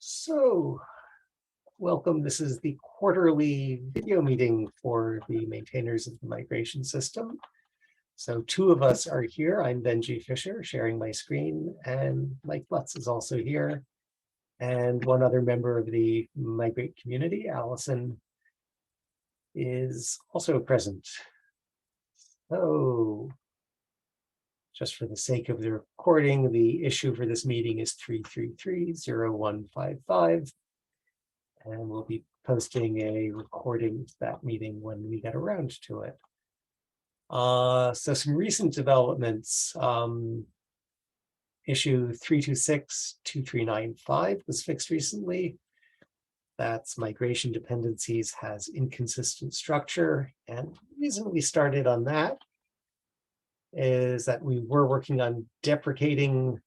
So, welcome. This is the quarterly video meeting for the maintainers of the migration system. So two of us are here. I'm Benji Fisher, sharing my screen, and Mike Lutz is also here. And one other member of the Migrate community, Allison, is also present. So, just for the sake of the recording, the issue for this meeting is 333-0155. And we'll be posting a recording of that meeting when we get around to it. So some recent developments. Issue 326-2395 was fixed recently. That's migration dependencies has inconsistent structure. And the reason we started on that is that we were working on deprecating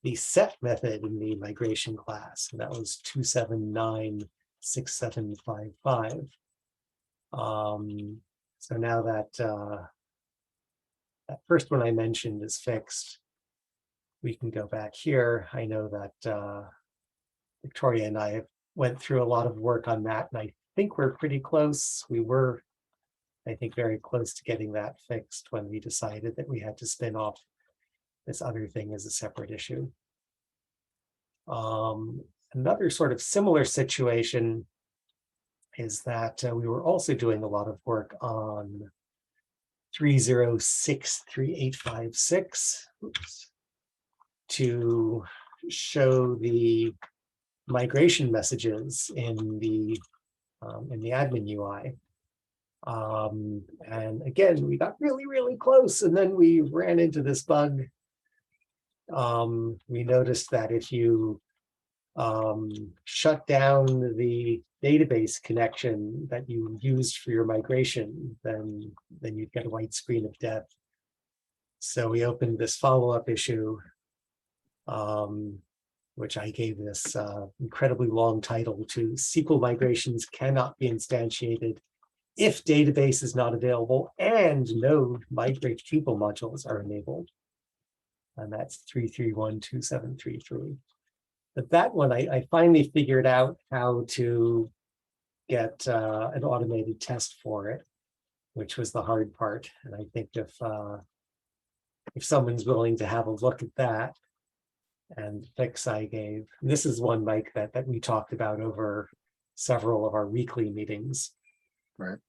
the set method in the migration class, and that was 2796755. So now that that first one I mentioned is fixed, we can go back here. I know that Victoria and I went through a lot of work on that, and I think we're pretty close. We were, I think, very close to getting that fixed when we decided that we had to spin off this other thing as a separate issue. Another sort of similar situation is that we were also doing a lot of work on 3063856 to show the migration messages in the admin UI. And again, we got really close, and then we ran into this bug. We noticed that if you shut down the database connection that you used for your migration, then you'd get a white screen of death. So we opened this follow-up issue, which I gave this incredibly long title to SQL migrations cannot be instantiated if database is not available and no migrate Drupal modules are enabled. And that's 3312733. But that one, I finally figured out how to get an automated test for it, which was the hard part. And I think if someone's willing to have a look at that and fix I gave, this is one, Mike, that we talked about over several of our weekly meetings. Right.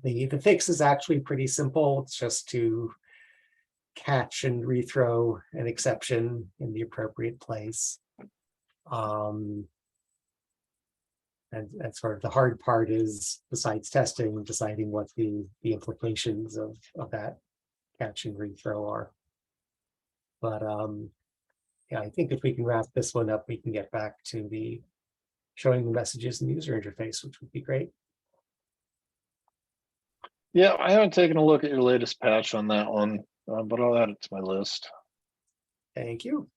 The fix is actually pretty simple. It's just to catch and rethrow an exception in the appropriate place. And sort of the hard part is, besides testing, deciding what the implications of that catch and rethrow are. But yeah, I think if we can wrap this one up, we can get back to the showing the messages in the user interface, which would be great. Yeah, I haven't taken a look at your latest patch on that one, but I'll add it to my list. Thank you.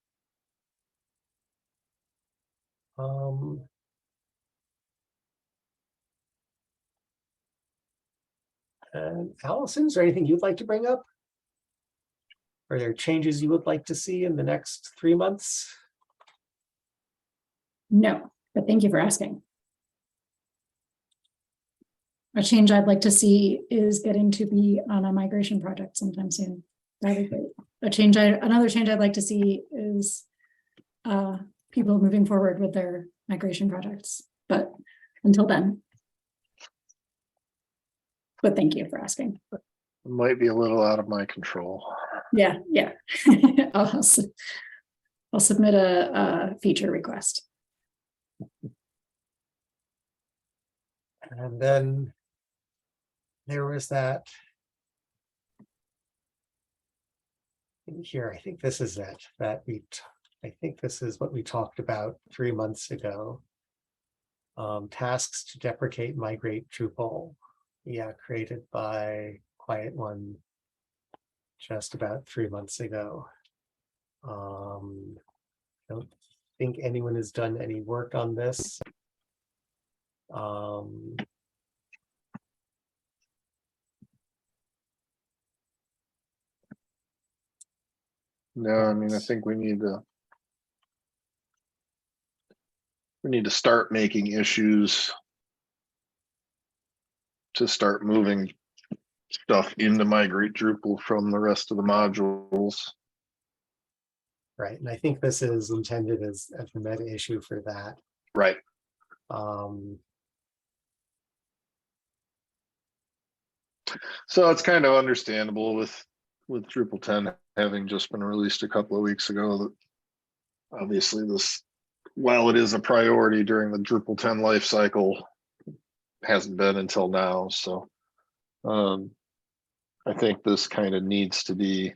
And Allison, is there anything you'd like to bring up? Are there changes you would like to see in the next 3 months? No, but thank you for asking. A change I'd like to see is getting to be on a migration project sometime soon. That'd be great. Another change I'd like to see is people moving forward with their migration projects. But until then. But thank you for asking. It might be a little out of my control. Yeah. I'll submit a feature request. And then there was that in here. I think this is it. I think this is what we talked about 3 months ago. Tasks to deprecate migrate Drupal. Yeah, created by Quiet One just about 3 months ago. I don't think anyone has done any work on this. No, I mean, I think we need to we need to start making issues to start moving stuff into migrate Drupal from the rest of the modules. Right, and I think this is intended as a meta issue for that. Right. So it's kind of understandable with Drupal 10 having just been released a couple of weeks ago that obviously this, while it is a priority during the Drupal 10 life cycle, hasn't been until now. So I think this kind of needs to be,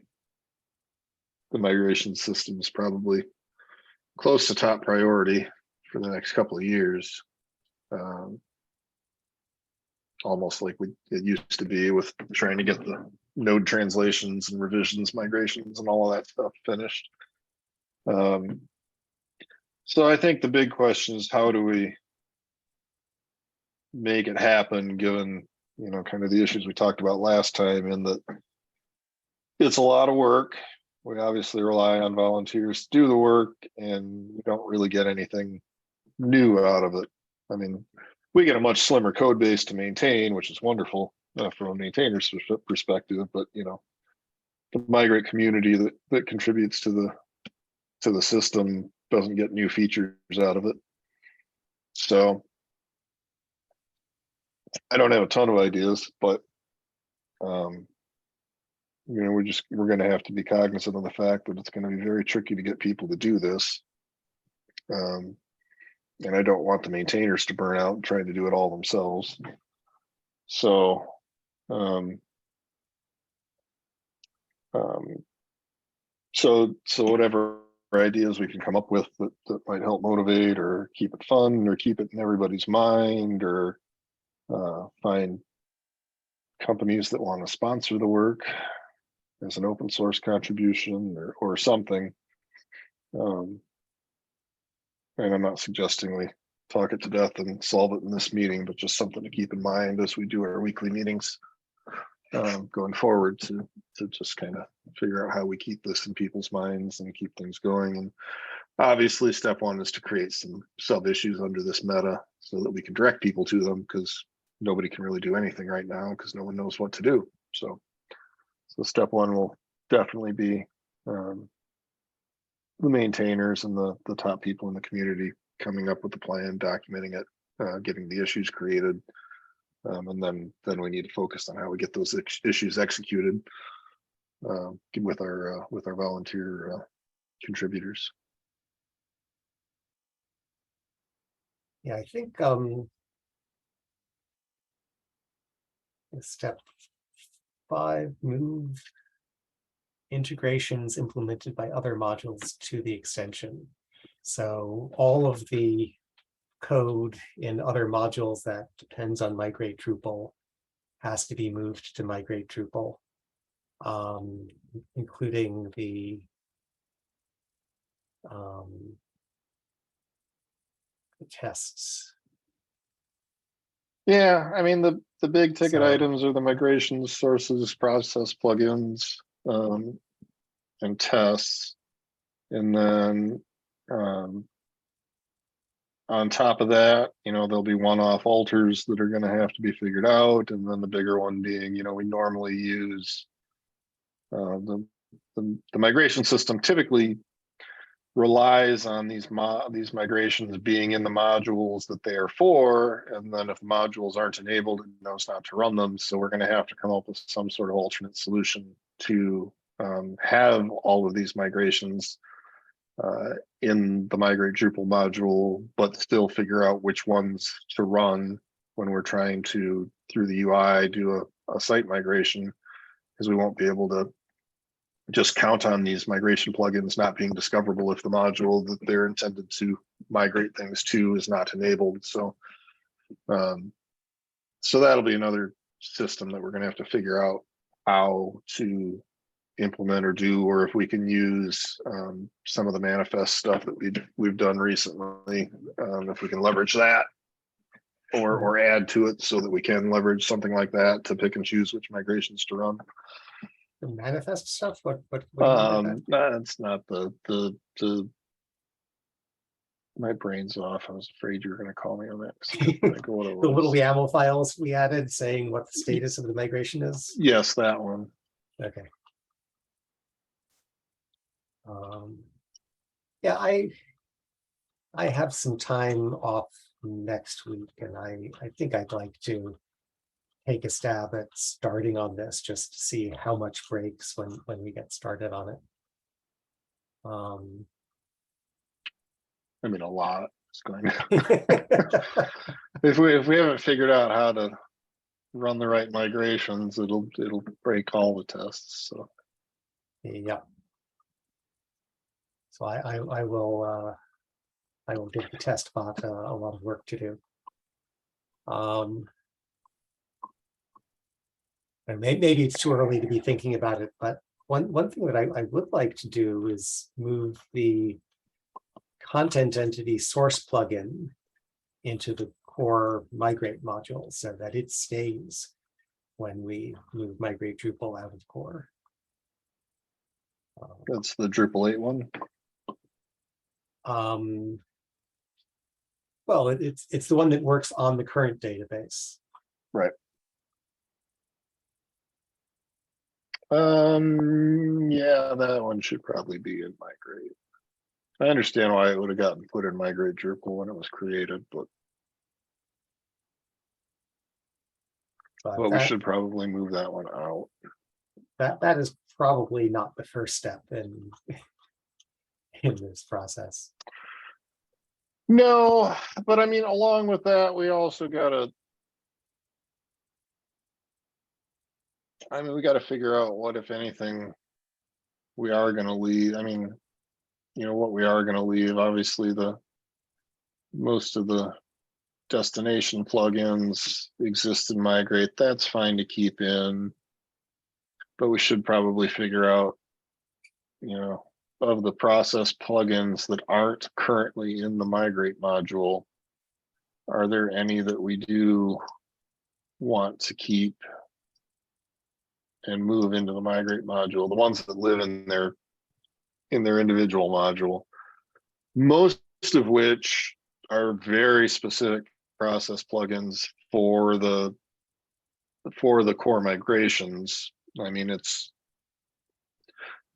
the migration system is probably close to top priority for the next couple of years. Almost like it used to be with trying to get the node translations and revisions, migrations, and all of that stuff finished. So I think the big question is, how do we make it happen, given, you know, kind of the issues we talked about last time, and that it's a lot of work. We obviously rely on volunteers to do the work, and we don't really get anything new out of it. I mean, we get a much slimmer code base to maintain, which is wonderful from a maintainer's perspective, but you know, the migrate community that contributes to the system doesn't get new features out of it. So I don't have a ton of ideas, but you know, we're going to have to be cognizant of the fact that it's going to be very tricky to get people to do this. And I don't want the maintainers to burn out trying to do it all themselves. So, so whatever ideas we can come up with that might help motivate or keep it fun or keep it in everybody's mind, or find companies that want to sponsor the work as an open source contribution or something. And I'm not suggesting we talk it to death and solve it in this meeting, but just something to keep in mind as we do our weekly meetings going forward, to just kind of figure out how we keep this in people's minds and keep things going. And obviously step one is to create some sub issues under this meta so that we can direct people to them, because nobody can really do anything right now because no one knows what to do. So step one will definitely be the maintainers and the top people in the community coming up with the plan, documenting it, getting the issues created, and then we need to focus on how we get those issues executed with our volunteer contributors. Yeah, I think step 5, move integrations implemented by other modules to the extension. So all of the code in other modules that depends on migrate Drupal has to be moved to migrate Drupal, including the tests. Yeah, I mean, the big ticket So- items are the migrations, sources, process, plugins, and tests. And then on top of that, you know, there'll be one-off alters that are going to have to be figured out. And then the bigger one being, you know, we normally use the migration system typically relies on these migrations being in the modules that they are for, and then if the modules aren't enabled, it knows not to run them. So we're going to have to come up with some sort of alternate solution to have all of these migrations in the migrate Drupal module, but still figure out which ones to run when we're trying to, through the UI, do a site migration, because we won't be able to just count on these migration plugins not being discoverable if the module that they're intended to migrate things to is not enabled. So, so that'll be another system that we're going to have to figure out how to implement or do, or if we can use some of the manifest stuff that we've done recently, if we can leverage that, or add to it so that we can leverage something like that to pick and choose which migrations to run. The manifest stuff? What do you mean by that? That's not the My brain's off. I was afraid you were going to call me on that. 'Cause I couldn't think of what it The little was. YAML files we added saying what the status of the migration is. Yes, that one. Okay. Yeah, I have some time off next week, and I think I'd like to take a stab at starting on this just to see how much breaks when we get started on it. I mean, a lot is going to. if we haven't figured out how to run the right migrations, it'll break all the tests. So Yeah. So I will give the test bot a lot of work to do. And maybe it's too early to be thinking about it, but one thing that I would like to do is move the content entity source plugin into the core migrate module so that it stays when we move migrate Drupal out of core. that's the Drupal 8 one. Well, it's the one that works on the current database. Right. Yeah, that one should probably be in migrate. I understand why it would have gotten put in migrate Drupal when it was created, but we should probably move that one out. That is probably not the first step in this process. No, but I mean, along with that, we also gotta. I mean, we got to figure out what, if anything, we are going to leave. I mean, you know, what we are going to leave. Obviously, most of the destination plugins exist in migrate. That's fine to keep in, but we should probably figure out, you know, of the process plugins that aren't currently in the migrate module, are there any that we do want to keep and move into the migrate module? The ones that live in their individual module, most of which are very specific process plugins for the core migrations. I mean, it's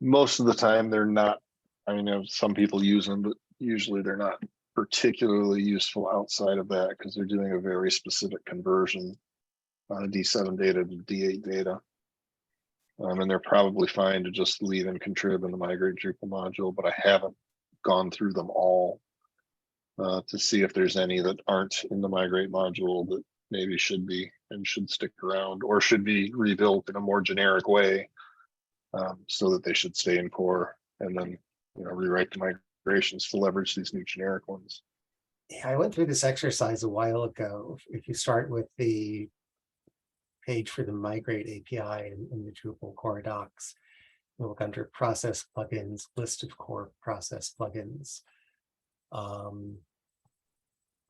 most of the time they're not. I mean, you know, some people use them, but usually they're not particularly useful outside of that because they're doing a very specific conversion on D7 data to D8 data. And they're probably fine to just leave and contrib in the migrate Drupal module, but I haven't gone through them all to see if there's any that aren't in the migrate module that maybe should be and should stick around or should be rebuilt in a more generic way so that they should stay in core, and then, you know, rewrite the migrations to leverage these new generic ones. Yeah, I went through this exercise a while ago. If you start with the page for the migrate API in the Drupal core docs, you look under process plugins, list of core process plugins.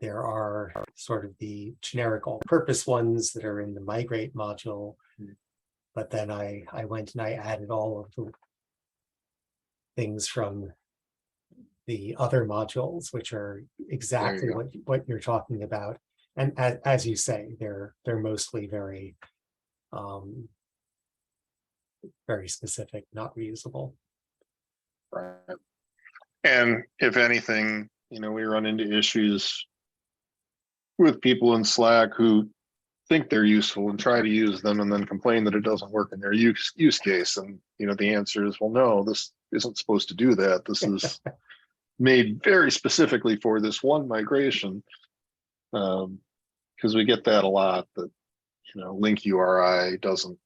There are sort of the generic all-purpose ones that are in the migrate module, but then I went and I added all of the things from the other modules, which are exactly what you're talking about. And as you say, they're mostly very very specific, not reusable. Right. And if anything, you know, we run into issues with people in Slack who think they're useful and try to use them and then complain that it doesn't work in their use case. And, you know, the answer is, well, no, this isn't supposed to do that. This is made very specifically for this one migration. Because we get that a lot, that, you know, link URI doesn't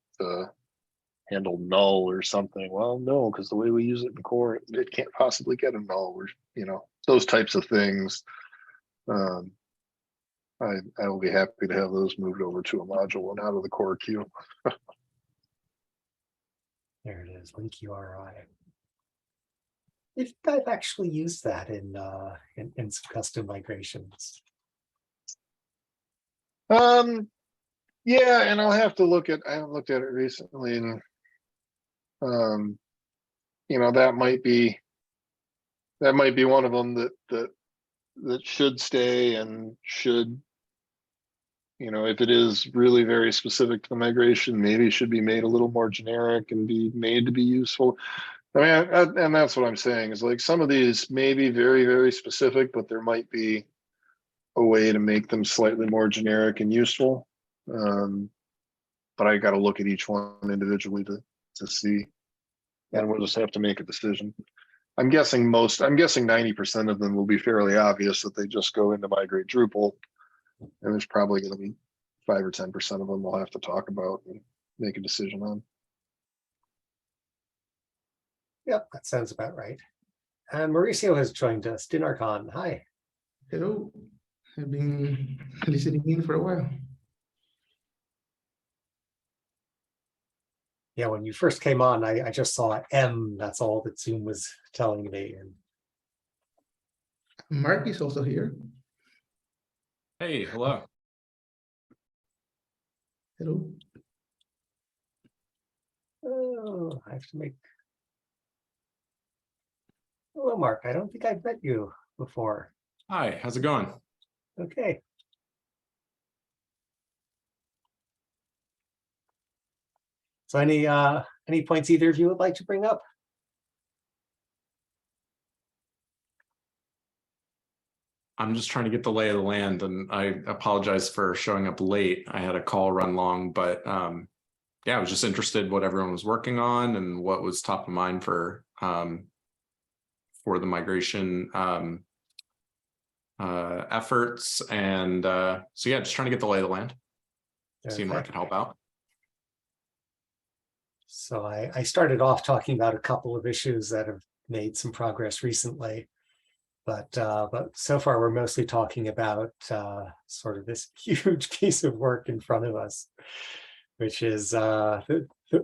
handle null or something. Well, no, because the way we use it in core, it can't possibly get a null, or, you know, those types of things. I will be happy to have those moved over to a module and out of the core queue. There it is, link URI. If I've actually used that in some custom migrations. Yeah, and I'll have to look at. I haven't looked at it recently, and you know, that might be one of them that that should stay and should, you know, if it is really very specific to the migration, maybe should be made a little more generic and be made to be useful. I mean, and that's what I'm saying is like some of these may be very, very specific, but there might be a way to make them slightly more generic and useful. But I got to look at each one individually to see, and we'll just have to make a decision. I'm guessing 90% of them will be fairly obvious that they just go into migrate Drupal, and there's probably going to be 5 or 10% of them we'll have to talk about and make a decision on. Yep, that sounds about right. And Mauricio has joined us. Dinarcon, hi. Hello, I've been listening in for a while. Yeah, when you first came on, I just saw M. That's all that Zoom was telling me. And Mark is also here. Hey, hello. Hello. oh, I have to make. Hello, Mark. I don't think I've met you before. Hi, how's it going? Okay. So any points either of you would like to bring up? I'm just trying to get the lay of the land, and I apologize for showing up late. I had a call run long, but yeah, I was just interested what everyone was working on and what was top of mind for the migration efforts. And so yeah, just trying to get the lay of the land, seeing where I Okay. can help out. So I started off talking about a couple of issues that have made some progress recently, but so far we're mostly talking about sort of this huge piece of work in front of us, which is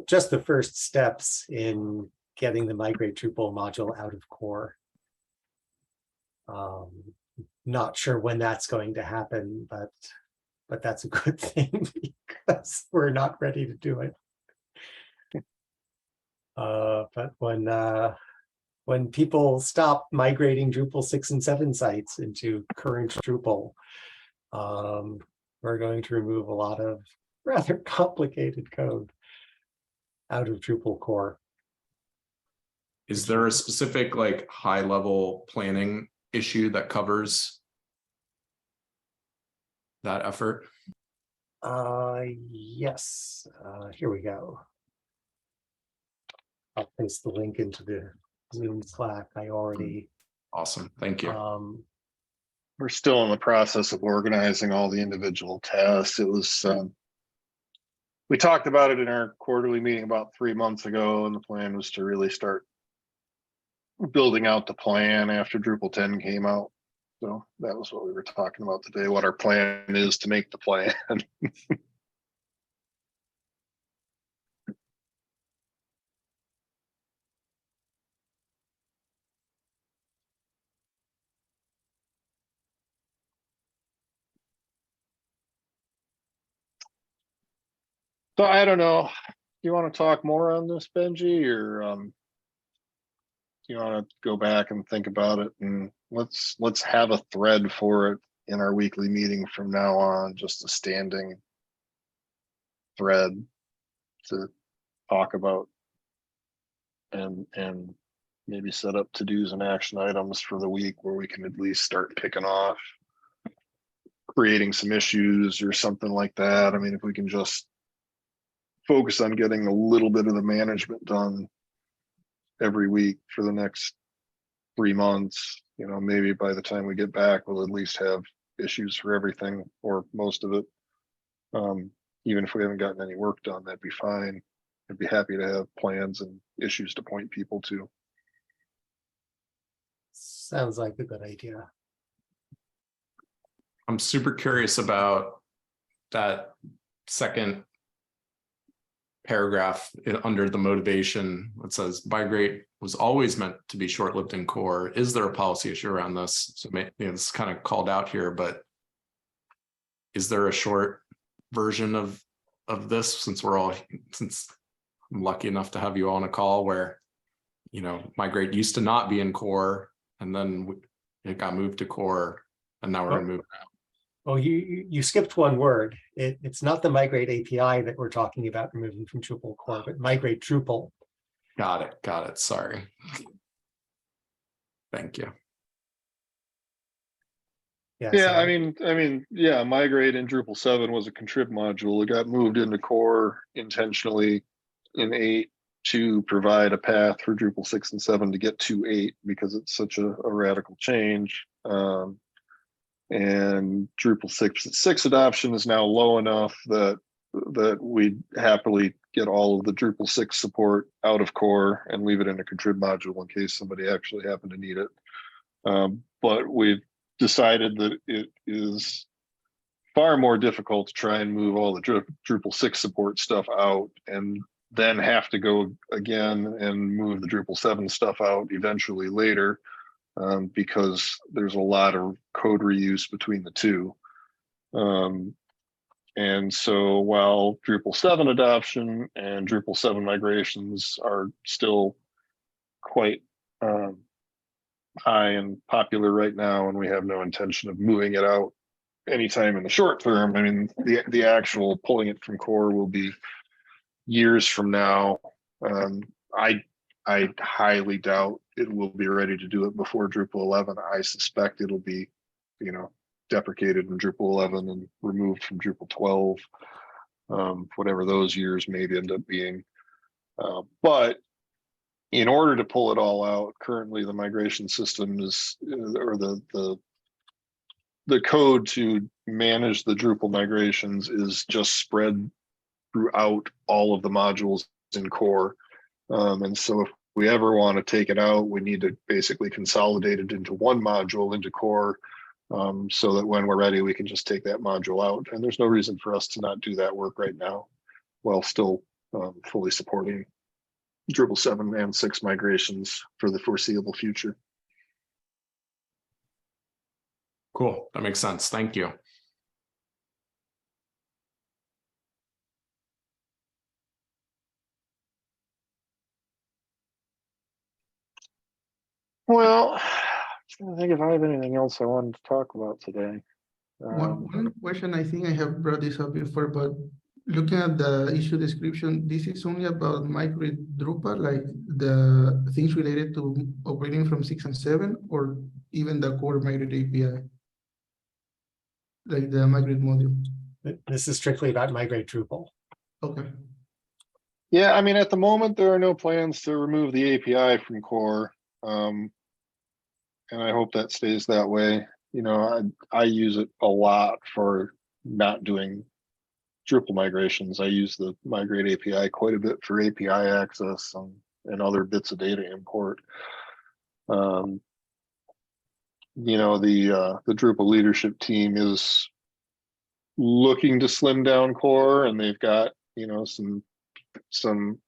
just the first steps in getting the migrate Drupal module out of core. Not sure when that's going to happen, but that's a good thing because we're not ready to do it. But when people stop migrating Drupal 6 and 7 sites into current Drupal, we're going to remove a lot of rather complicated code out of Drupal core. Is there a specific like high level planning issue that covers that effort? Yes, here we go. I'll paste the link into the Zoom Slack. I already. Awesome, thank you. We're still in the process of organizing all the individual tests. It was, we talked about it in our quarterly meeting about 3 months ago, and the plan was to really start building out the plan after Drupal 10 came out. So that was what we were talking about today, what our plan is to make the plan. So I don't know. Do you want to talk more on this, Benji, or do you want to go back and think about it, and let's have a thread for it in our weekly meeting from now on, just a standing thread to talk about and maybe set up to-dos and action items for the week where we can at least start picking off creating some issues or something like that. I mean, if we can just focus on getting a little bit of the management done every week for the next 3 months, you know, maybe by the time we get back, we'll at least have issues for everything or most of it. Even if we haven't gotten any work done, that'd be fine. I'd be happy to have plans and issues to point people to. Sounds like a good idea. I'm super curious about that second paragraph under the motivation. It says migrate was always meant to be short-lived in core. Is there a policy issue around this? So it's kind of called out here, but is there a short version of this, since I'm lucky enough to have you on a call where, you know, migrate used to not be in core, and then it got moved to core, and now we're gonna move it out. Oh, you skipped one word. It's not the migrate API that we're talking about removing from Drupal core, but migrate Drupal. Got it, sorry. Thank you. Yeah, so- I mean, yeah, migrate in Drupal 7 was a contrib module. It got moved into core intentionally in 8 to provide a path for Drupal 6 and 7 to get to 8 because it's such a radical change. And Drupal 6 adoption is now low enough that we happily get all of the Drupal 6 support out of core and leave it in a contrib module in case somebody actually happened to need it. But we've decided that it is far more difficult to try and move all the Drupal 6 support stuff out and then have to go again and move the Drupal 7 stuff out eventually later, because there's a lot of code reuse between the two. And so while Drupal 7 adoption and Drupal 7 migrations are still quite high and popular right now, and we have no intention of moving it out anytime in the short term, I mean, the actual pulling it from core will be years from now. I highly doubt it will be ready to do it before Drupal 11. I suspect it'll be, deprecated in Drupal 11 and removed from Drupal 12, whatever those years may end up being. But in order to pull it all out, currently the migration system is, or the code to manage the Drupal migrations is just spread throughout all of the modules in core. And so if we ever want to take it out, we need to basically consolidate it into one module into core, so that when we're ready, we can just take that module out. And there's no reason for us to not do that work right now while still fully supporting Drupal 7 and 6 migrations for the foreseeable future. Cool, that makes sense. Thank you. Well, I'm trying to think if I have anything else I wanted to talk about today. One question, I think I have brought this up before, but looking at the issue description, this is only about migrate Drupal, like the things related to operating from 6 and 7, or even the core migrate API, like the migrate module. This is strictly about migrate Drupal. Okay. Yeah, I mean, at the moment, there are no plans to remove the API from core. And I hope that stays that way. I use it a lot for not doing Drupal migrations. I use the migrate API quite a bit for API access and other bits of data import. The Drupal leadership team is looking to slim down core, and they've got some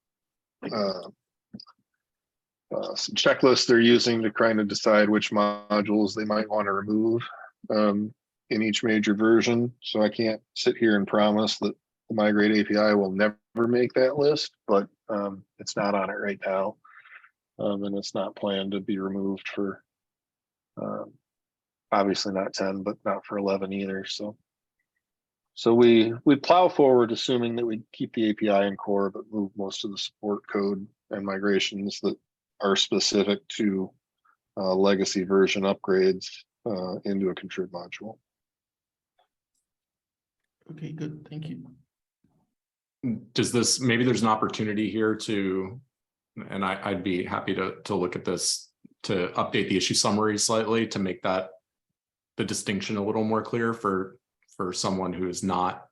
checklists they're using to kind of decide which modules they might want to remove in each major version. So I can't sit here and promise that the migrate API will never make that list, but it's not on it right now. And it's not planned to be removed for obviously not 10, but not for 11 either. So we plow forward assuming that we keep the API in core, but move most of the support code and migrations that are specific to legacy version upgrades into a contrib module. Okay, good. Thank you. Does this, maybe there's an opportunity here to, and I'd be happy to look at this, to update the issue summary slightly to make that the distinction a little more clear for someone who is not,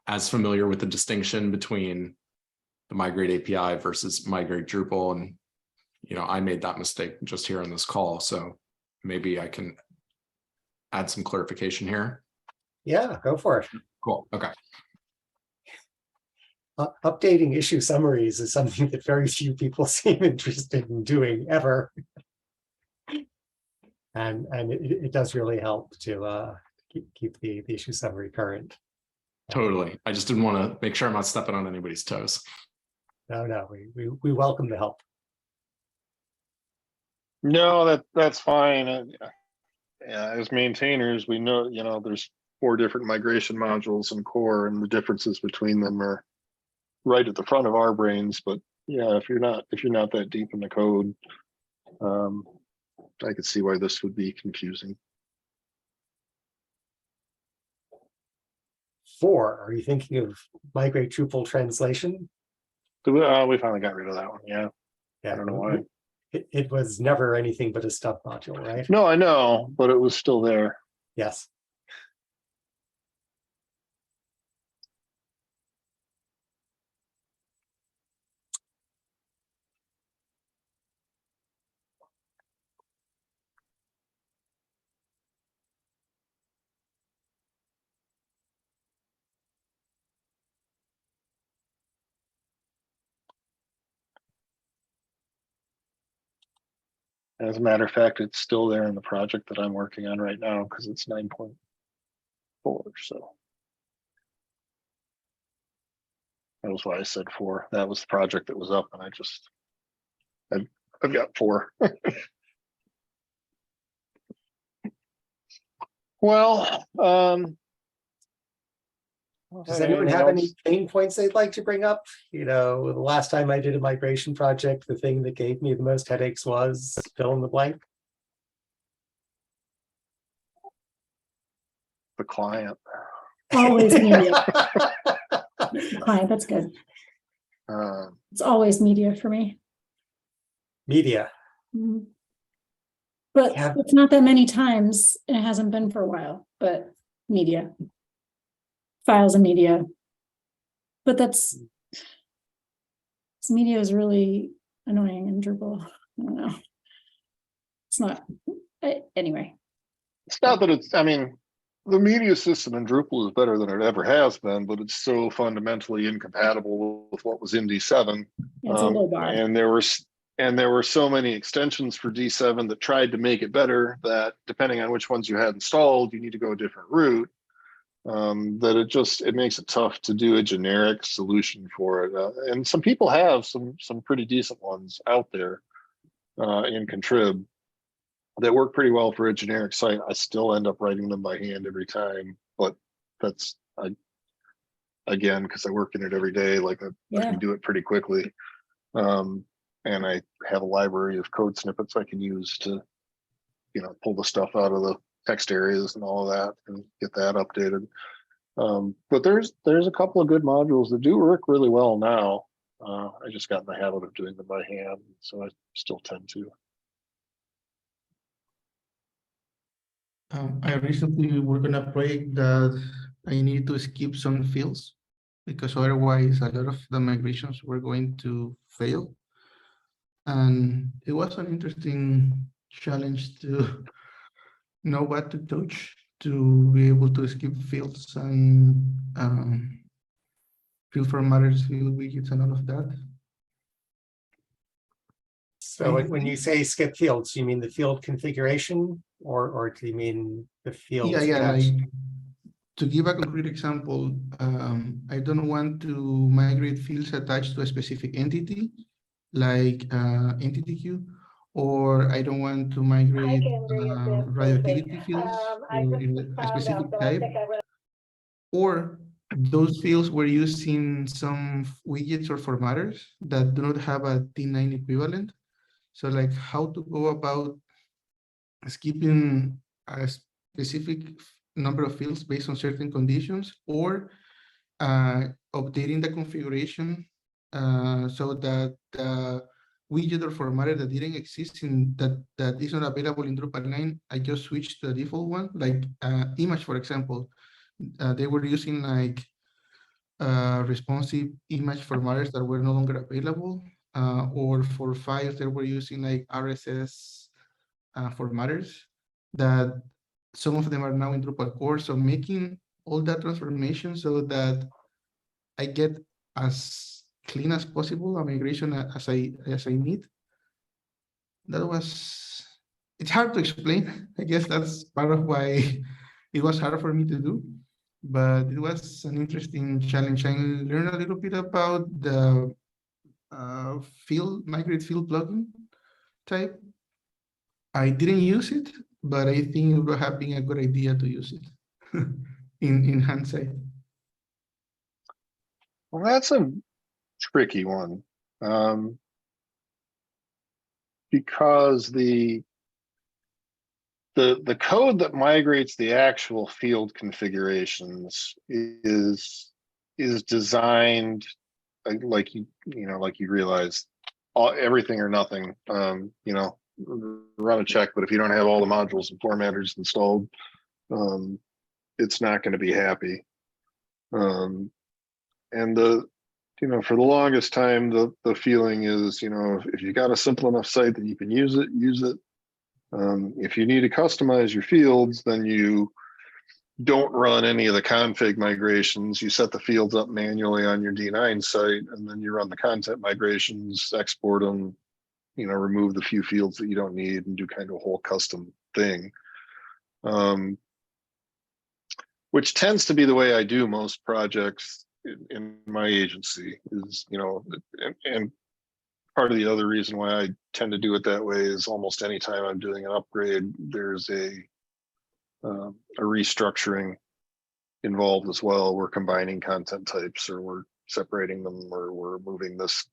as familiar with the distinction between the migrate API versus migrate Drupal. And, I made that mistake just here on this call. So maybe I can add some clarification here. Yeah, go for it. Cool. Okay. Updating issue summaries is something that very few people seem interested in doing ever. And it does really help to keep the issue summary current. Totally. I just didn't want to make sure I'm not stepping on anybody's toes. No, we welcome the help. No, that's fine. Yeah, as maintainers, we know, there's 4 different migration modules in core, and the differences between them are right at the front of our brains. But yeah, if you're not that deep in the code, I could see why this would be confusing. 4, are you thinking of migrate Drupal translation? We finally got rid of that one. Yeah, Yeah, I don't know why. It was never anything but a stub module, right? No, I know, but it was still there. Yes. As a matter of fact, it's still there in the project that I'm working on right now because it's 9.4. So that was why I said 4. That was the project that was up, and I've got 4. Well, Does anyone have any pain points they'd like to bring up? The last time I did a migration project, the thing that gave me the most headaches was fill in the blank. the client? Always media. Client, that's good. It's always media for me. Media. Mhm. But Yeah. it's not that many times, and it hasn't been for a while, but media. Files and media. But media is really annoying in Drupal. I don't know. It's not, anyway. It's not that it's, the media system in Drupal is better than it ever has been, but it's so fundamentally incompatible with what was in D7. It's a low bar. And there were so many extensions for D7 that tried to make it better that depending on which ones you had installed, you need to go a different route. That it makes it tough to do a generic solution for it. And some people have some pretty decent ones out there in Contrib that work pretty well for a generic site. I still end up writing them by hand every time, but that's again because I work in it every day. Like I can do it pretty quickly, and I have a library of code snippets I can use to, pull the stuff out of the text areas and all of that and get that updated. But there's a couple of good modules that do work really well now. I just got in the habit of doing them by hand, so I still tend to. I recently worked on a project that I need to skip some fields because otherwise a lot of the migrations were going to fail. And it was an interesting challenge to know what to touch to be able to skip fields and field formatters, field widgets, and all of that. So when you say skip fields, you mean the field configuration or do you mean the field? Yeah, like to give a concrete example, I don't want to migrate fields attached to a specific entity, like entity queue, or I don't want to migrate radioactivity fields in a specific type, or those fields were using some widgets or formatters that do not have a T9 equivalent. So like how to go about skipping a specific number of fields based on certain conditions, or updating the configuration so that the widget or formatter that didn't exist in that is not available in Drupal 9, I just switched to the default one, like image, for example. They were using like responsive image formatters that were no longer available, or for files they were using like RSS formatters that some of them are now in Drupal core. So making all that transformation so that I get as clean as possible a migration as I need. It's hard to explain. I guess that's part of why it was hard for me to do, but it was an interesting challenge. I learned a little bit about the migrate field plugin type. I didn't use it, but I think it would have been a good idea to use it in hindsight. Well, that's a tricky one. Because the code that migrates the actual field configurations is designed like you realize everything or nothing. Run a check, but if you don't have all the modules and formatters installed, it's not going to be happy. And for the longest time, the feeling is, if you got a simple enough site that you can use it, use it. If you need to customize your fields, then you don't run any of the config migrations. You set the fields up manually on your D9 site, and then you run the content migrations, export them, remove the few fields that you don't need, and do kind of a whole custom thing. Which tends to be the way I do most projects in my agency is, and part of the other reason why I tend to do it that way is almost anytime I'm doing an upgrade, there's a restructuring involved as well. We're combining content types, or we're separating them, or we're moving this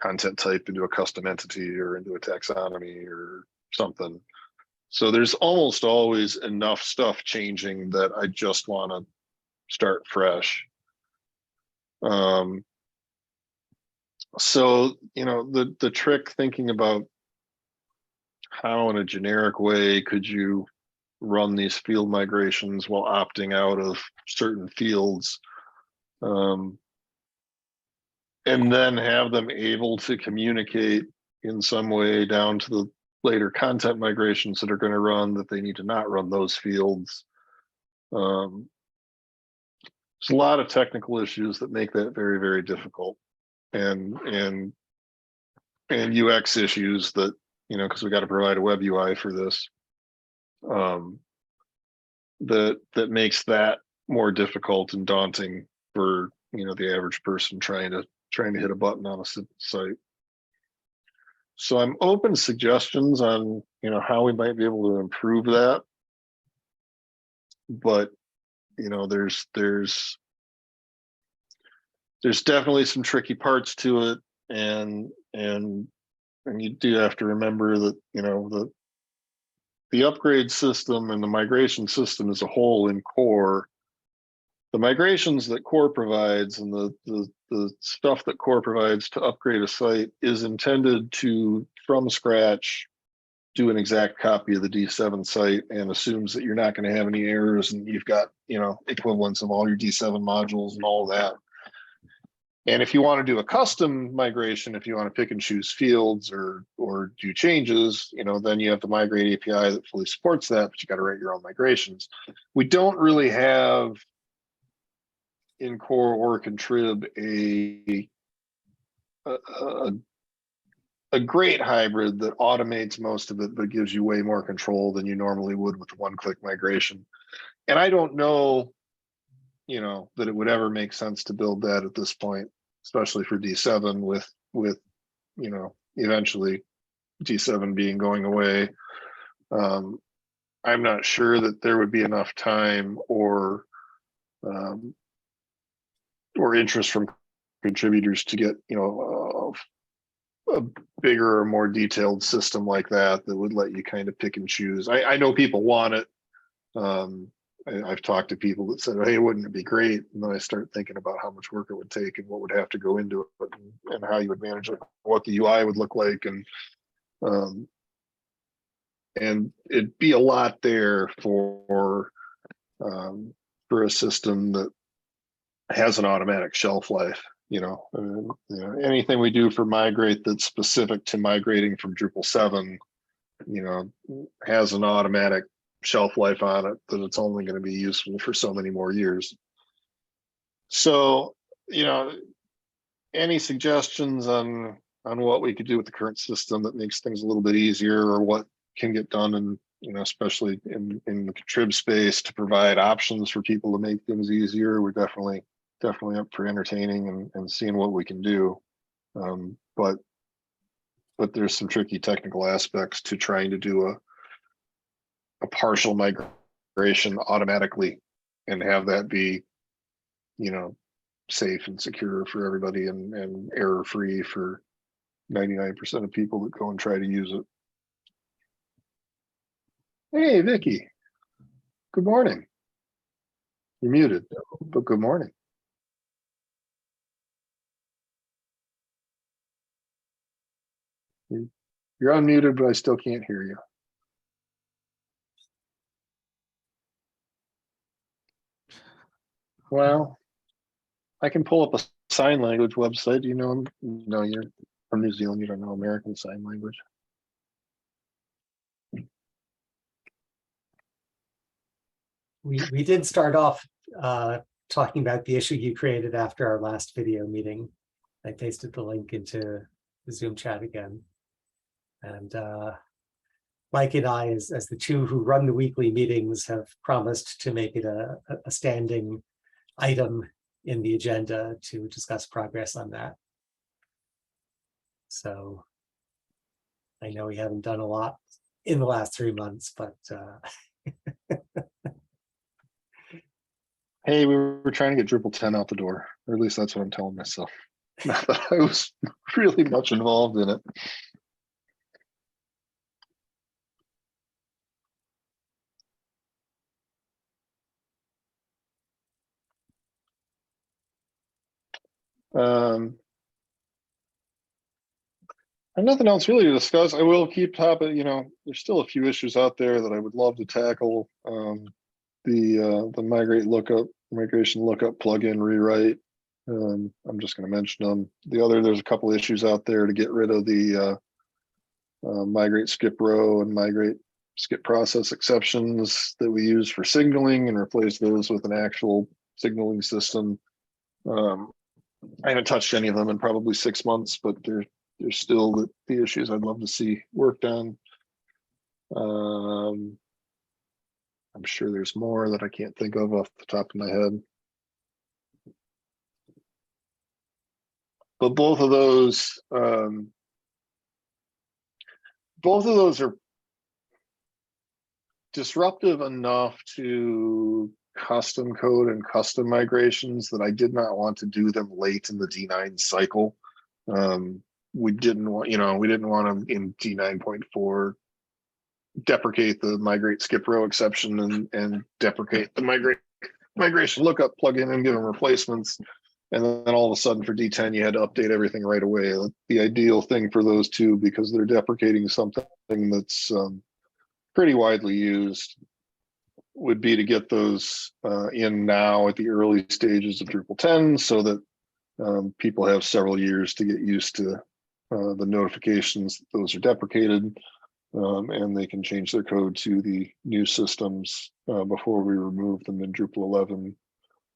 content type into a custom entity or into a taxonomy or something. So there's almost always enough stuff changing that I just want to start fresh. So, the trick thinking about how in a generic way could you run these field migrations while opting out of certain fields, and then have them able to communicate in some way down to the later content migrations that are going to run, that they need to not run those fields. There's a lot of technical issues that make that very, very difficult, and UX issues that, because we got to provide a web UI for this, that makes that more difficult and daunting for the average person trying to hit a button on a site. So I'm open to suggestions on how we might be able to improve that, but there's definitely some tricky parts to it, and you do have to remember that the upgrade system and the migration system as a whole in core, the migrations that core provides and the stuff that core provides to upgrade a site is intended to, from scratch, do an exact copy of the D7 site, and assumes that you're not going to have any errors, and you've got equivalents of all your D7 modules and all that. And if you want to do a custom migration, if you want to pick and choose fields or do changes, then you have the migrate API that fully supports that, but you got to write your own migrations. We don't really have in core or contrib a great hybrid that automates most of it, but gives you way more control than you normally would with one-click migration. And I don't know, that it would ever make sense to build that at this point, especially for D7 with eventually D7 being going away. I'm not sure that there would be enough time or interest from contributors to get a bigger or more detailed system like that would let you kind of pick and choose. I know people want it. I've talked to people that said, hey, wouldn't it be great? And then I start thinking about how much work it would take and what would have to go into it, and how you would manage it, what the UI would look like. And it'd be a lot there for a system that has an automatic shelf life. Anything we do for migrate that's specific to migrating from Drupal 7, has an automatic shelf life on it that it's only going to be useful for so many more years. So, any suggestions on what we could do with the current system that makes things a little bit easier, or what can get done, and especially in the contrib space, to provide options for people to make things easier, we're definitely up for entertaining and seeing what we can do. But but there's some tricky technical aspects to trying to do a partial migration automatically and have that be, you know, safe and secure for everybody and error free for 99% of people that go and try to use it. Hey, Vicky. Good morning. You're muted, but good morning. You're unmuted, but I still can't hear you. Well, I can pull up a sign language website. You know, you're from New Zealand. You don't know American Sign Language. We did start off talking about the issue you created after our last video meeting. I pasted the link into the Zoom chat again. And Mike and I, as the two who run the weekly meetings, have promised to make it a standing item in the agenda to discuss progress on that. So I know we haven't done a lot in the last 3 months, but Hey, we were trying to get Drupal 10 out the door, or at least that's what I'm telling myself. Not that I was really much involved in it. And nothing else really to discuss. I will keep topic, you know, there's still a few issues out there that I would love to tackle. The migration lookup plugin rewrite. I'm just going to mention them. There's a couple issues out there to get rid of the migrate skip row and migrate skip process exceptions that we use for signaling and replace those with an actual signaling system. I haven't touched any of them in probably 6 months, but there's still the issues I'd love to see worked on. I'm sure there's more that I can't think of off the top of my head. But both of those are disruptive enough to custom code and custom migrations that I did not want to do them late in the D9 cycle. We didn't want to in D9.4 deprecate the migrate skip row exception and deprecate the migration lookup plugin and give them replacements. And then all of a sudden for D10, you had to update everything right away. The ideal thing for those two, because they're deprecating something that's pretty widely used, would be to get those in now at the early stages of Drupal 10 so that people have several years to get used to the notifications that those are deprecated, and they can change their code to the new systems before we remove them in Drupal 11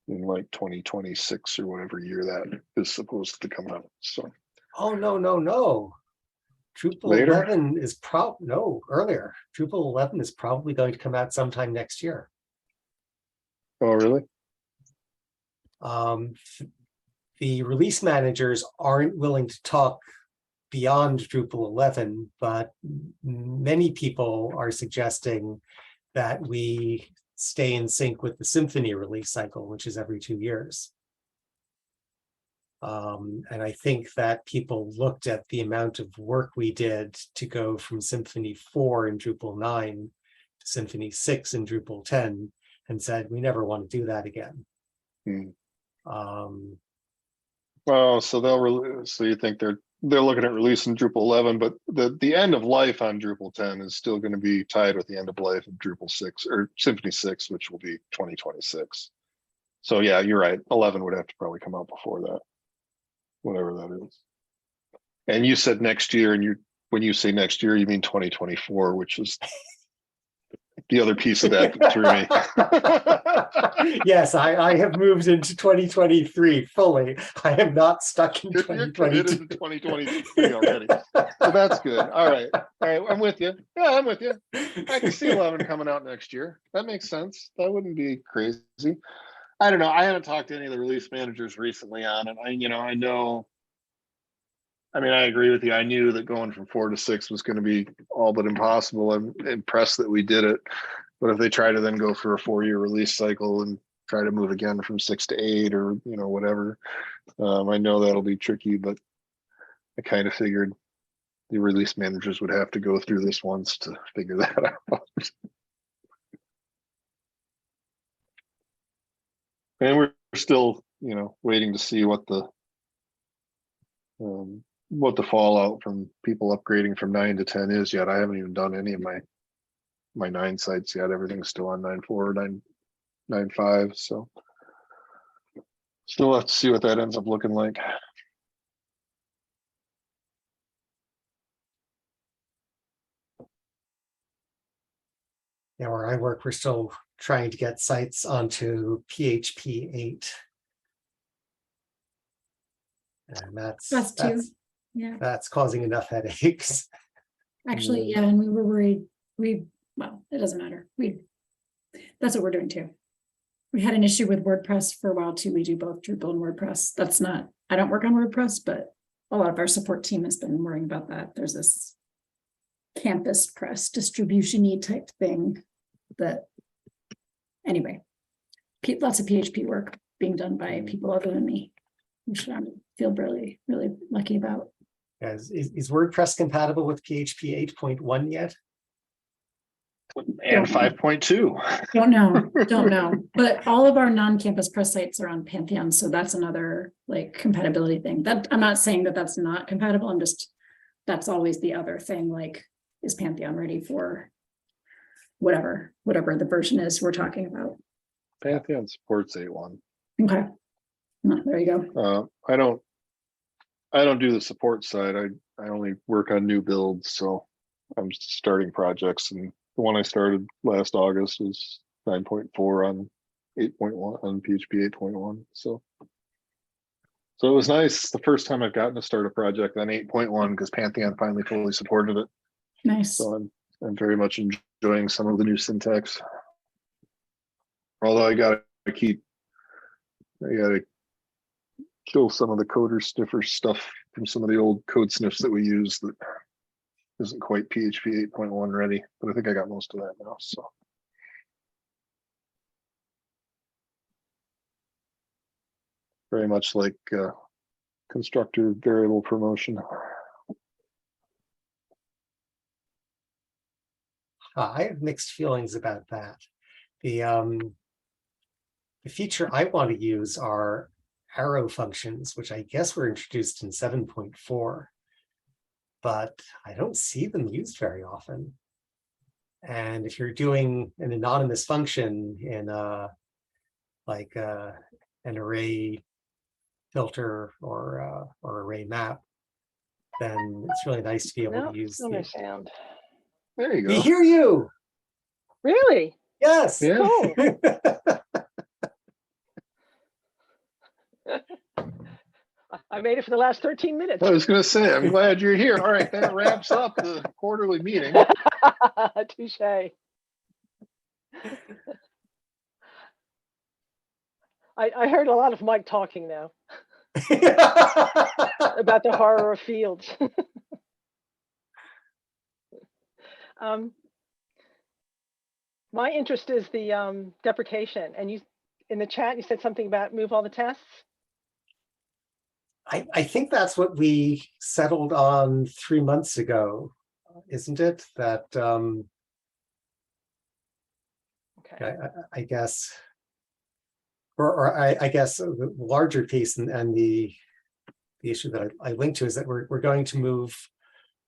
in like 2026 or whatever year that is supposed to come out. So no. Drupal Later? 11 is earlier. Drupal 11 is probably going to come out sometime next year. Oh, really? The release managers aren't willing to talk beyond Drupal 11, but many people are suggesting that we stay in sync with the Symfony release cycle, which is every 2 years. And I think that people looked at the amount of work we did to go from Symfony 4 in Drupal 9 to Symfony 6 in Drupal 10 and said, we never want to do that again. Well, so you think they're looking at releasing Drupal 11, but the end of life on Drupal 10 is still going to be tied with the end of life of Drupal 6 or Symfony 6, which will be 2026. So yeah, you're right. 11 would have to probably come out before that, whatever that is. And you said next year, and when you say next year, you mean 2024, which is the other piece of that threw me. Yes, I have moved into 2023 fully. I am not stuck in You're 2022. committed to 2023 already. So that's good. All right. I'm with you. Yeah, I'm with you. I can see 11 coming out next year. That makes sense. That wouldn't be crazy. I don't know. I haven't talked to any of the release managers recently on it. I know I mean, I agree with you. I knew that going from 4 to 6 was going to be all but impossible. I'm impressed that we did it. But if they try to then go for a 4-year release cycle and try to move again from 6 to 8 or, you know, whatever, I know that'll be tricky, but I kind of figured the release managers would have to go through this once to figure that out. And we're still, you know, waiting to see what the fallout from people upgrading from 9 to 10 is yet. I haven't even done any of my 9 sites yet. Everything's still on 9.4, 9.5. So still have to see what that ends up looking like. Yeah, where I work, we're still trying to get sites onto PHP 8. And Us too. Yeah, that's causing enough headaches. actually, yeah, and we were worried, well, it doesn't matter. That's what we're doing too. We had an issue with WordPress for a while too. We do both Drupal and WordPress. I don't work on WordPress, but a lot of our support team has been worrying about that. There's this campus press distribution-y type thing that, anyway, lots of PHP work being done by people other than me, which I feel really, really lucky about. Is WordPress compatible with PHP 8.1 yet? And 5.2. Don't know. But all of our non-campus press sites are on Pantheon, so that's another like compatibility thing. That I'm not saying that that's not compatible. That's always the other thing. Like, is Pantheon ready for whatever the version is we're talking about? Pantheon supports 8.1. Okay, there you go. I don't do the support side. I only work on new builds, so I'm starting projects, and the one I started last August was 9.4 on 8.1 on PHP 8.1. So it was nice the first time I've gotten to start a project on 8.1 because Pantheon finally fully supported it. Nice. So I'm very much enjoying some of the new syntax. Although I gotta kill some of the coder sniffer stuff from some of the old code sniffs that we use that isn't quite PHP 8.1 ready, but I think I got most of that now. So very much like constructor variable promotion. I have mixed feelings about that. The feature I want to use are arrow functions, which I guess were introduced in 7.4, but I don't see them used very often. And if you're doing an anonymous function in like an array filter or array map, then it's really nice to be able to use the sound. There you We go. hear you. Really? Yes. Yeah. Cool. I made it for the last 13 minutes. I was going to say, I'm glad you're here. All right, that wraps up the quarterly meeting. Touche. I heard a lot of Mike talking now about the horror of fields. My interest is the deprecation, and you in the chat you said something about move all the tests. I think that's what we settled on 3 months ago, isn't it? That Okay. I guess, or I guess the larger piece and the issue that I linked to is that we're going to move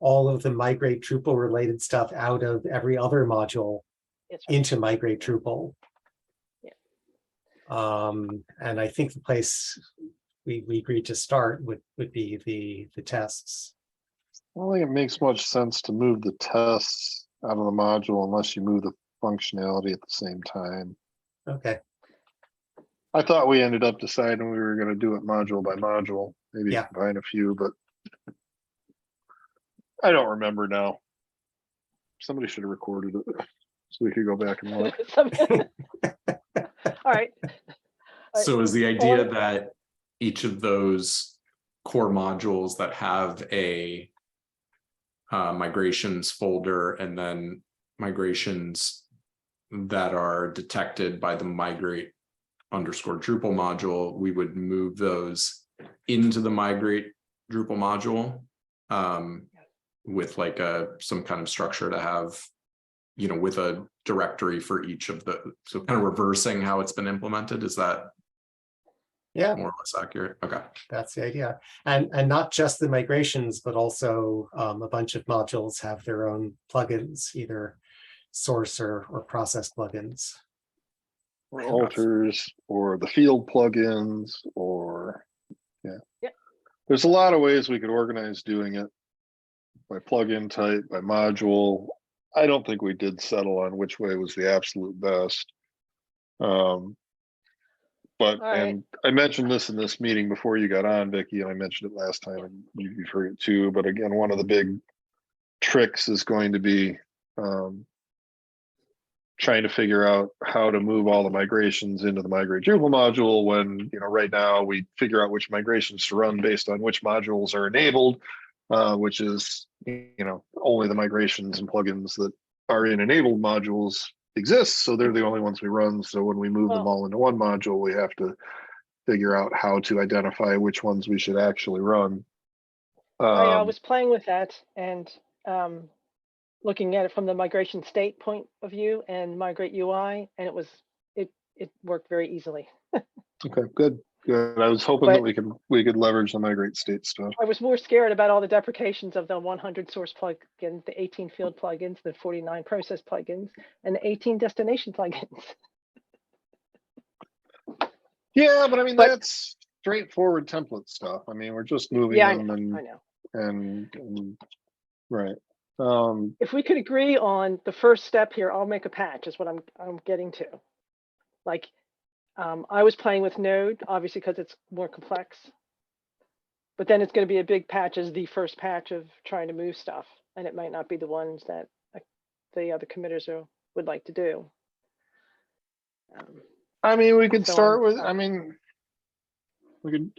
all of the migrate Drupal related stuff out of every other module That's right. into migrate Drupal. Yeah. And I think the place we agreed to start would be the tests. I don't think it makes much sense to move the tests out of the module unless you move the functionality at the same time. Okay. I thought we ended up deciding we were going to do it module by module, maybe Yeah. combine a few, but I don't remember now. Somebody should have recorded it so we could go back and look. All right. So is the idea that each of those core modules that have a migrations folder, and then migrations that are detected by the migrate _ Drupal module, we would move those into the migrate Drupal module with like some kind of structure to have, you know, with a directory for each of the, so kind of reversing how it's been implemented. Is that Yeah, more or less accurate? Okay. that's the idea. And not just the migrations, but also a bunch of modules have their own plugins, either source or process plugins. Or alters, or the field plugins, or Yeah. There's a lot of ways we could organize doing it by plugin type, by module. I don't think we did settle on which way was the absolute best. But All right. and I mentioned this in this meeting before you got on, Vicky, and I mentioned it last time, and you've heard it too. But again, one of the big tricks is going to be trying to figure out how to move all the migrations into the migrate Drupal module when, you know, right now we figure out which migrations to run based on which modules are enabled, which is, you know, only the migrations and plugins that are in enabled modules exist. So they're the only ones we run. So when we move them all into one module, we have to figure out how to identify which ones we should actually run. I was playing with that and looking at it from the migration state point of view and migrate UI, and it worked very easily. Okay, good. I was hoping that But we could leverage the migrate state stuff. I was more scared about all the deprecations of the 100 source plugins, the 18 field plugins, the 49 process plugins, and the 18 destination plugins. Yeah, but I mean, that's straightforward template stuff. I mean, we're just moving them I know. and right. If we could agree on the first step here, I'll make a patch is what I'm getting to. Like, I was playing with Node, obviously, because it's more complex. But then it's going to be a big patch as the first patch of trying to move stuff. And it might not be the ones that the other committers would like to do. I mean, we could So start with, I mean, we could,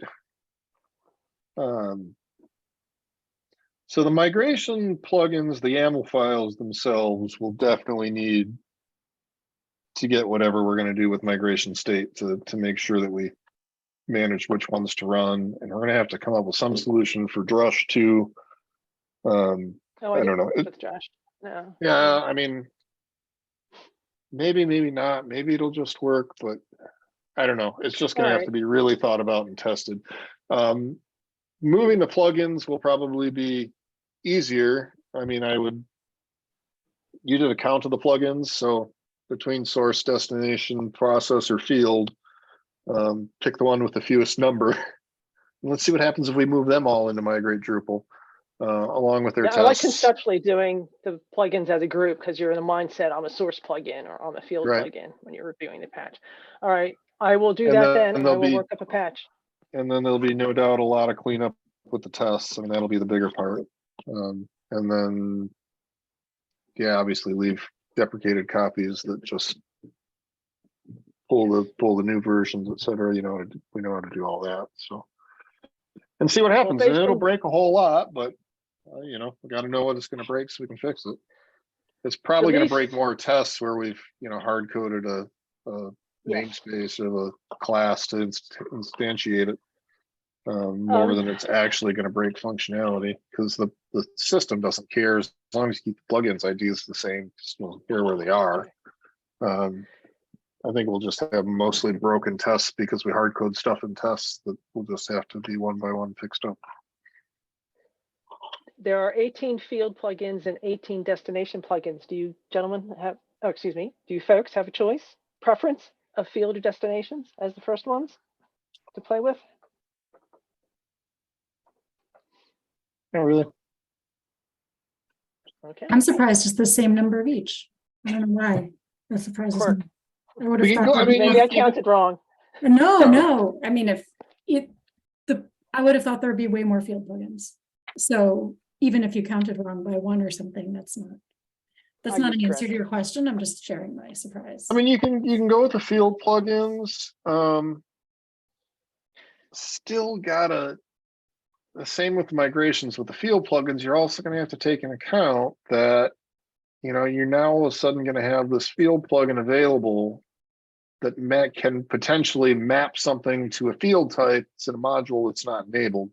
so the migration plugins, the YAML files themselves will definitely need to get whatever we're going to do with migration state to make sure that we manage which ones to run. And we're going to have to come up with some solution for Drush too. I don't know. With Josh. No. Yeah, I mean, maybe not. Maybe it'll just work, but I don't know. It's just going to have to be really thought about and tested. Moving the plugins will probably be easier. I mean, you did a count of the plugins. So between source, destination, process, or field, pick the one with the fewest number. And let's see what happens if we move them all into migrate Drupal along with their tests. I like conceptually doing the plugins as a group because you're in a mindset, I'm a source plugin or I'm a field plugin when you're reviewing the patch. All right, I will do that then. And I will work up a patch. And then there'll be no doubt a lot of cleanup with the tests. I mean, that'll be the bigger part. And then, yeah, obviously leave deprecated copies that just pull the new versions, etc. You know, we know how to do all that. So, and see what happens. And it'll break a whole lot, but you know, we got to know what it's going to break so we can fix it. It's probably going to break more tests where we've, you know, hard coded a namespace of a class to instantiate it more than it's actually going to break functionality, because the system doesn't care as long as you keep the plugins IDs the same. Just doesn't care where they are. I think we'll just have mostly broken tests because we hard code stuff in tests that will just have to be one by one fixed up. There are 18 field plugins and 18 destination plugins. Do you gentlemen have, do you folks have a choice, preference of field or destinations as the first ones to play with? Not really. Okay. I'm surprised it's the same number of each. I don't know why. That surprises me. I would have thought. Maybe I counted wrong. No. I mean, I would have thought there would be way more field plugins. So even if you counted wrong by one or something, that's not an answer to your question. I'm just sharing my surprise. I mean, you can go with the field plugins. Still gotta the same with the migrations with the field plugins, you're also going to have to take into account that, you're now all of a sudden going to have this field plugin available that can potentially map something to a field type. It's in a module that's not enabled.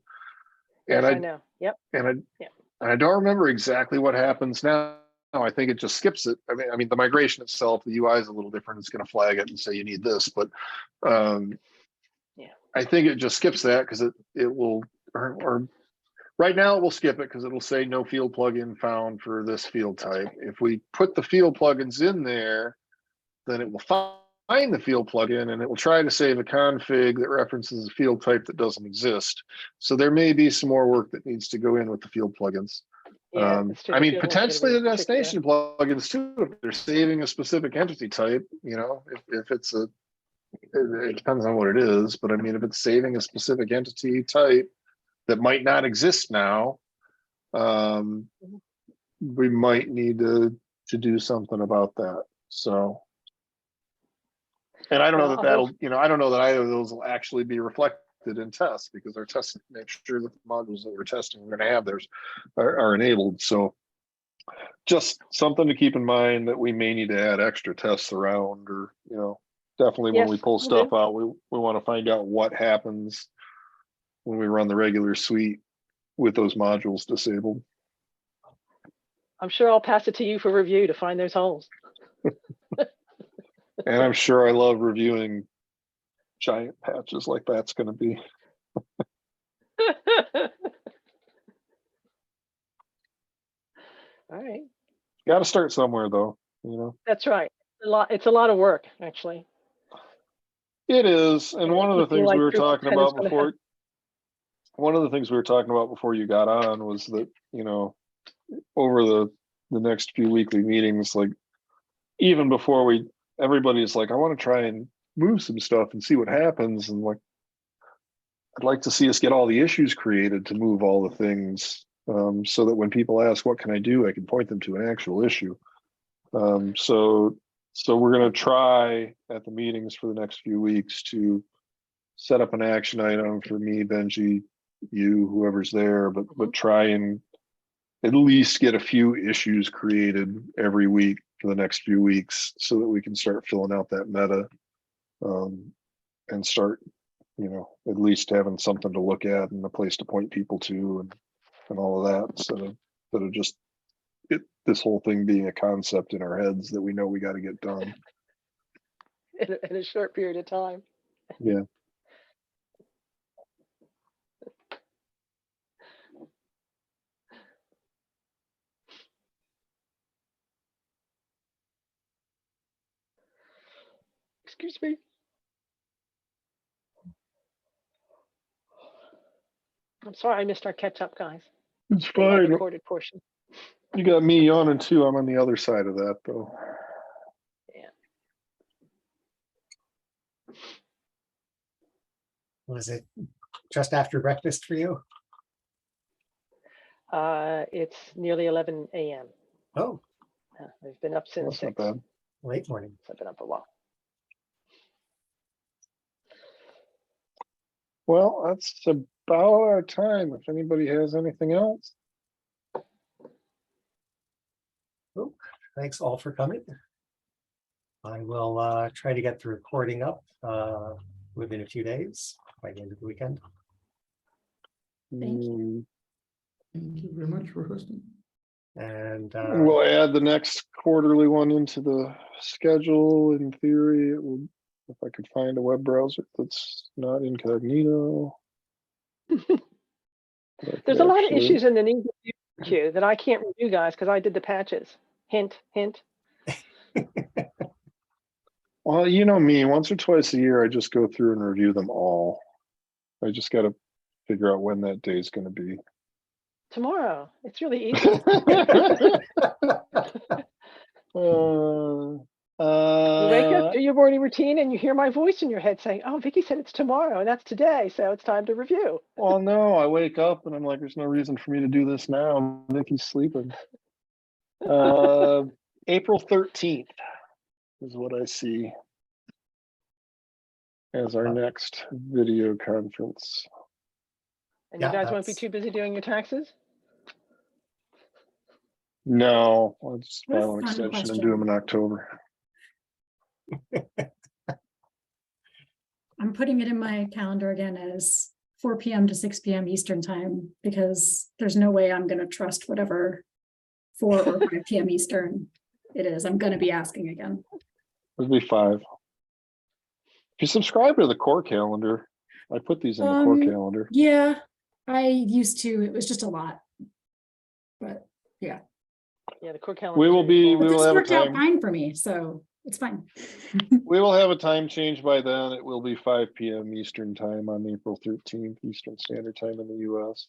Yes, And I know. Yep. And Yeah. I don't remember exactly what happens now. I think it just skips it. I mean, the migration itself, the UI is a little different. It's going to flag it and say you need this, but Yeah. I think it just skips that because it will, or right now it will skip it because it'll say no field plugin found for this field type. If we put the field plugins in there, then it will find the field plugin and it will try to save a config that references a field type that doesn't exist. So there may be some more work that needs to go in with the field plugins. Yeah, I mean, potentially the destination plugins too, if they're saving a specific entity type, if it's it depends on what it is, but I mean, if it's saving a specific entity type that might not exist now, we might need to do something about that. So, and I don't know that that'll, I don't know that either of those will actually be reflected in tests because our tests make sure that the modules that we're testing we're going to have theirs are enabled. So just something to keep in mind that we may need to add extra tests around, or definitely when we pull stuff out, we want to find out what happens when we run the regular suite with those modules disabled. I'm sure I'll pass it to you for review to find those holes. And I'm sure I love reviewing giant patches like that's going to be. All right. Got to start somewhere though, That's right. It's a lot of work, actually. It is. And one of the things we were talking about before, you got on was that, over the next few weekly meetings, like even before everybody's like, I want to try and move some stuff and see what happens. And like, I'd like to see us get all the issues created to move all the things, so that when people ask, what can I do? I can point them to an actual issue. So we're going to try at the meetings for the next few weeks to set up an action item for me, Benji, you, whoever's there, but try and at least get a few issues created every week for the next few weeks so that we can start filling out that meta, and start, at least having something to look at and a place to point people to and all of that. So instead of just this whole thing being a concept in our heads that we know we got to get done in a short period of time. Yeah. Excuse me. I'm sorry I missed our catch up, guys. It's fine. Recorded portion. You got me yawning too. I'm on the other side of that though. Yeah. Was it just after breakfast for you? It's nearly 11 a.m. Oh, I've been up since That's not 6. bad. late morning. I've been up a while. Well, that's about our time. If anybody has anything else. Oh, thanks all for coming. I will try to get the recording up within a few days by the end of the weekend. Thank you. Thank you very much for hosting. And We'll add the next quarterly one into the schedule. In theory, it will, if I could find a web browser that's not incognito. There's a lot of issues in the need queue that I can't review, guys, because I did the patches. Hint, hint. Well, you know me, once or twice a year, I just go through and review them all. I just got to figure out when that day is going to be. Tomorrow. It's really easy. You wake up, do your morning routine, and you hear my voice in your head saying, oh, Vicky said it's tomorrow, and that's today, so it's time to review. Well, no, I wake up and I'm like, there's no reason for me to do this now. Vicky's sleeping. April 13th is what I see as our next video conference. And Yeah, you guys won't be that's- too busy doing your taxes? No, let's What a file an fun extension and do them in October. I'm putting it in my calendar again as 4 PM to 6 PM Eastern time, because there's no way I'm gonna trust whatever 4 or 5 PM Eastern it is. I'm gonna be asking again. It'd be 5. If you subscribe to the core calendar, I put these in the core calendar. Yeah, I used to, it was just a lot. But Yeah, the core calendar. We will be, but we will this have a worked out time, fine for me, so it's fine. we will have a time change by then. It will be 5 PM Eastern time on April 13th, Eastern Standard Time in the US.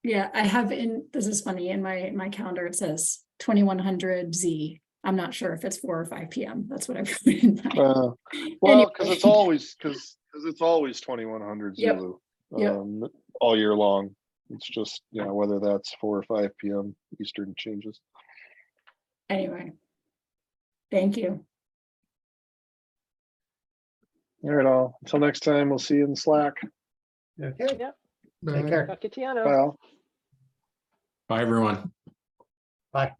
Yeah, I have this is funny, in my calendar, it says 2100 Z. I'm not sure if it's 4 or 5 PM. That's what I put in. Well, Anyway. because it's always, because it's always 2100 Yep. Zulu, Yep. all year long. It's just, whether that's 4 or 5 PM Eastern changes. Anyway. Thank you. All right, all. Until next time, we'll see you in Slack. Okay, Bye. take care. Talk to you, Tiano. Bye all. Bye, everyone. Bye.